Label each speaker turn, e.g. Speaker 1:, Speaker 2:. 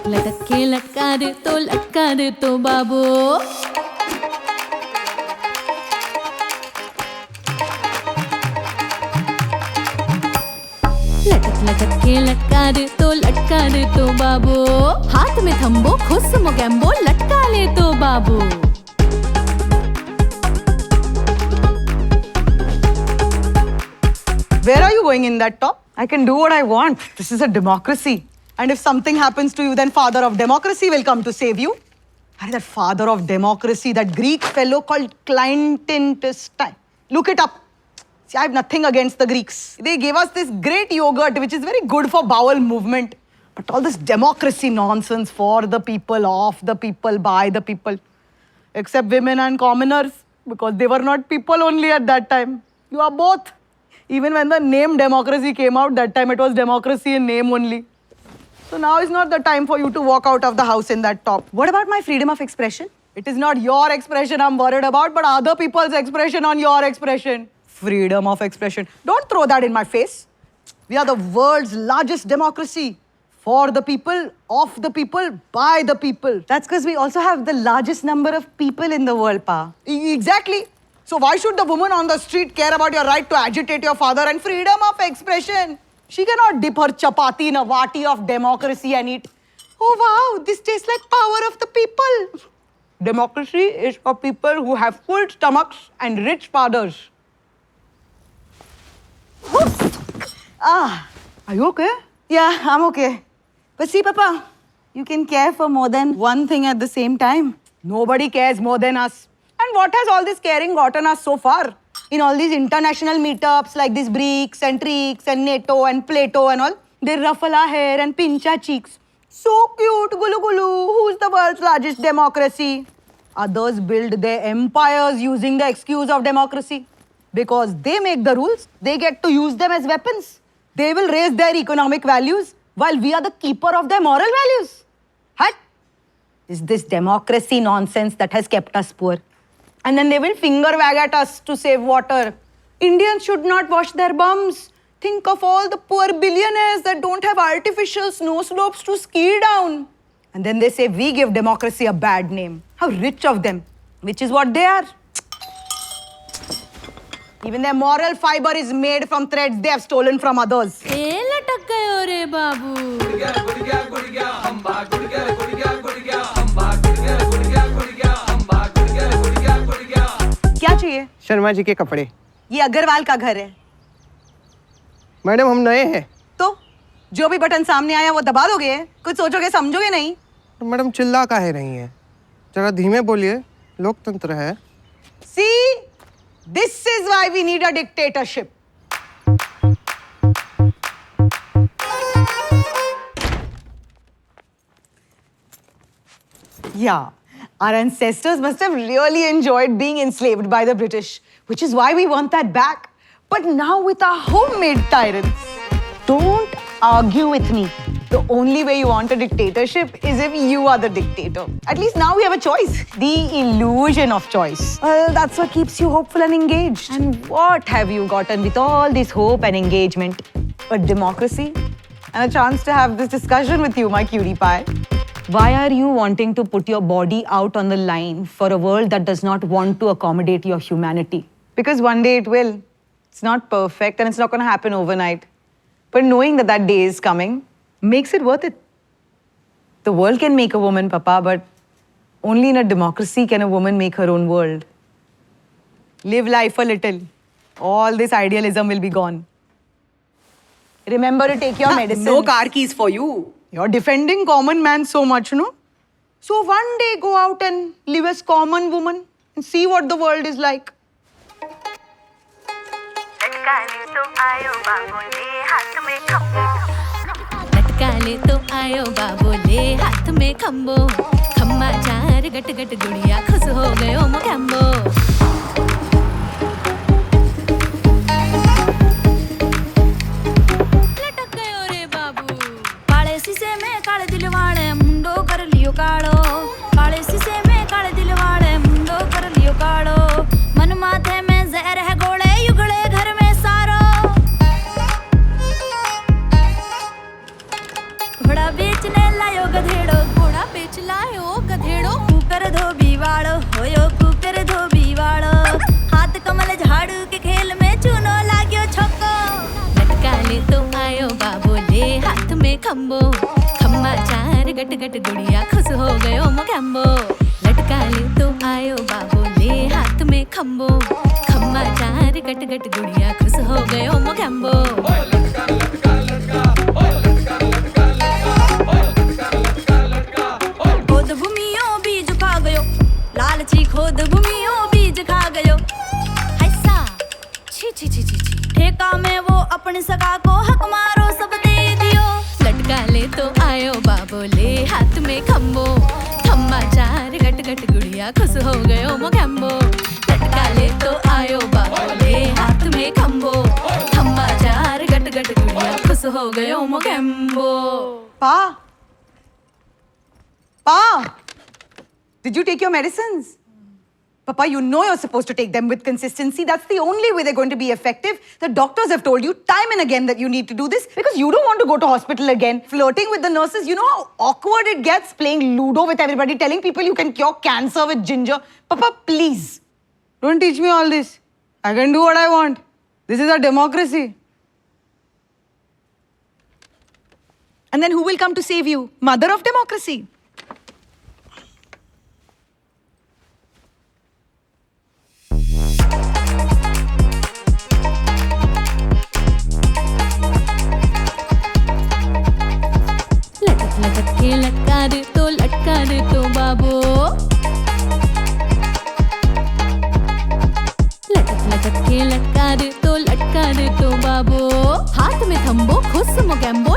Speaker 1: लटक के लटका दे तो बाबू। लटक के लटका दे तो बाबू। हाथ में थम्बो खुश मोगैम्बो लटका ले तो बाबू।
Speaker 2: Where are you going in that top? I can do what I want. This is a democracy. And if something happens to you, then father of democracy will come to save you. Are that father of democracy, that Greek fellow called Cleanthes. Look it up. See, I have nothing against the Greeks. They gave us this great yogurt, which is very good for bowel movement. But all this democracy nonsense for the people, of the people, by the people. Except women and commoners, because they were not people only at that time. You are both. Even when the name democracy came out, that time it was democracy in name only. So now is not the time for you to walk out of the house in that top. What about my freedom of expression? It is not your expression I'm worried about, but other people's expression on your expression. Freedom of expression. Don't throw that in my face. We are the world's largest democracy. For the people, of the people, by the people. That's because we also have the largest number of people in the world, Pa. Exactly. So why should the woman on the street care about your right to agitate your father and freedom of expression? She cannot dip her chapati in a vati of democracy and eat. Oh wow, this tastes like power of the people. Democracy is for people who have full stomachs and rich fathers. Are you okay? Yeah, I'm okay. But see, Papa, you can care for more than one thing at the same time. Nobody cares more than us. And what has all this caring gotten us so far? In all these international meetups like these BRICS and TRICS and NATO and Plato and all, they ruffle our hair and pinch our cheeks. So cute, gulu gulu. Who's the world's largest democracy? Others build their empires using the excuse of democracy. Because they make the rules, they get to use them as weapons. They will raise their economic values while we are the keeper of their moral values. What? Is this democracy nonsense that has kept us poor? And then they will finger wag at us to save water. Indians should not wash their bums. Think of all the poor billionaires that don't have artificial snow slopes to ski down. And then they say we give democracy a bad name. How rich of them, which is what they are. Even their moral fiber is made from threads they have stolen from others.
Speaker 1: ए लटक गयो रे बाबू।
Speaker 2: क्या चाहिए?
Speaker 3: शर्मा जी के कपड़े।
Speaker 2: ये अग्रवाल का घर है।
Speaker 3: मैडम हम नए हैं।
Speaker 2: तो जो भी बटन सामने आया वो दबा दोगे? कुछ सोचोगे समझोगे नहीं?
Speaker 3: तो मैडम चिल्ला काहे रही हैं? जरा धीमे बोलिए, लोकतंत्र है।
Speaker 2: See, this is why we need a dictatorship. Yeah, our ancestors must have really enjoyed being enslaved by the British, which is why we want that back. But now with our homemade tyrants, don't argue with me. The only way you want a dictatorship is if you are the dictator. At least now we have a choice. The illusion of choice. Well, that's what keeps you hopeful and engaged. And what have you gotten with all this hope and engagement? A democracy? And a chance to have this discussion with you, my cutie pie. Why are you wanting to put your body out on the line for a world that does not want to accommodate your humanity? Because one day it will. It's not perfect and it's not going to happen overnight. But knowing that that day is coming makes it worth it. The world can make a woman, Papa, but only in a democracy can a woman make her own world. Live life a little. All this idealism will be gone. Remember to take your medicine.
Speaker 4: No car keys for you.
Speaker 2: You're defending common man so much, no? So one day go out and live as common woman and see what the world is like.
Speaker 1: लटका ले तो आयो बाबू ले हाथ में खम्बो। खम्बा चार गट गट गुड़िया खुश हो गयो मोगैम्बो। लटक गयो रे बाबू। काले शीशे में काले दिल वाले मुंडो कर लियो कालो। काले शीशे में काले दिल वाले मुंडो कर लियो कालो। मन माथे में जहर है गोले युगले घर में सारो। घोड़ा बेचने लायो गधेड़ो घोड़ा बेच लायो गधेड़ो कुकर धोबी वालो होयो कुकर धोबी वालो हाथ कमल झाड़ू के खेल में चूनो लाग्यो छक्को लटका ले तो आयो बाबू ले हाथ में खम्बो खम्मा चार गट गट गुड़िया खुश हो गयो मोगैम्बो लटका ले तो आयो बाबू ले हाथ में खम्बो खम्मा चार गट गट गुड़िया खुश हो गयो मोगैम्बो खोद भूमियो बीज खा गयो लालची खोद भूमियो बीज खा गयो ऐसा छी छी छी छी छी ठेका में वो अपने सगा को हक मारो सब दे दियो लटका ले तो आयो बाबू ले हाथ में खम्बो खम्मा चार गट गट गुड़िया खुश हो गयो मोगैम्बो लटका ले तो आयो बाबू ले हाथ में खम्बो खम्मा चार गट गट गुड़िया खुश हो गयो Mogambo
Speaker 2: Pa, did you take your medicines? Papa, you know you're supposed to take them with consistency. That's the only way they're going to be effective. The doctors have told you time and again that you need to do this because you don't want to go to hospital again. Flirting with the nurses, you know how awkward it gets playing Ludo with everybody, telling people you can cure cancer with ginger. Papa, please, don't teach me all this. I can do what I want. This is a democracy. And then who will come to save you? Mother of democracy.
Speaker 1: लटक के लटका दे तो बाबू लटक के लटका दे तो बाबू हाथ में थम्बो खुश मोगैम्बो